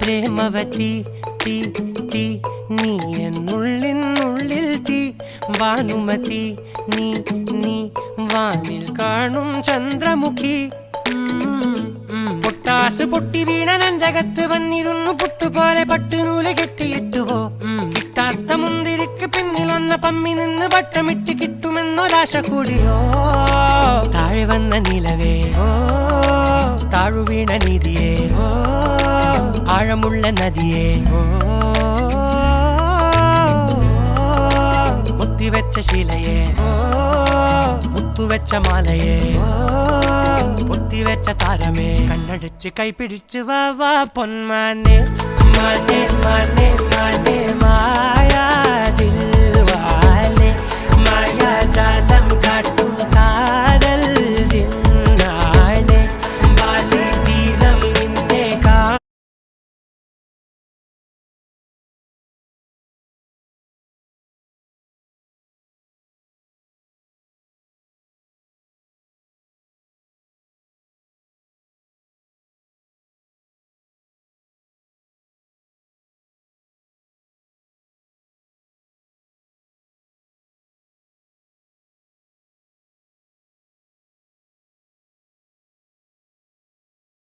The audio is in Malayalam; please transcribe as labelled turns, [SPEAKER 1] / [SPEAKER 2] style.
[SPEAKER 1] പ്രേമവതി തീ തീ നീ എന്നുള്ളിൽ തീ ഭാനുമതി നീ നീ വാനിൽ കാണും ചന്ദ്രമുഖി പൊട്ടാസ് പൊട്ടി വീണ നെഞ്ചകത്ത് വന്നിരുന്നു പുട്ടുപോലെ പട്ടുനൂല് കെട്ടിയിട്ടുവോ കിട്ടാത്ത മുന്തിരിക്ക് പിന്നിൽ വന്ന പമ്മി നിന്ന് വട്ടമിട്ട് കിട്ടുമെന്നൊരാശ കൂടിയോ താഴെ വന്ന നിലവേ താഴു വീണ നിധിയേ ആഴമുള്ള നദിയേ കൊത്തിവെച്ച ശിലയേ മുത്തുവെച്ച മാലയേ പൊത്തിവെച്ച താരമേ കണ്ണടിച്ച് കൈപിടിച്ച് വാ വാ പൊന്മാനെ മാനെ മാനെ മാനെ മായാ ദിൽവാലെ മായാ ജാല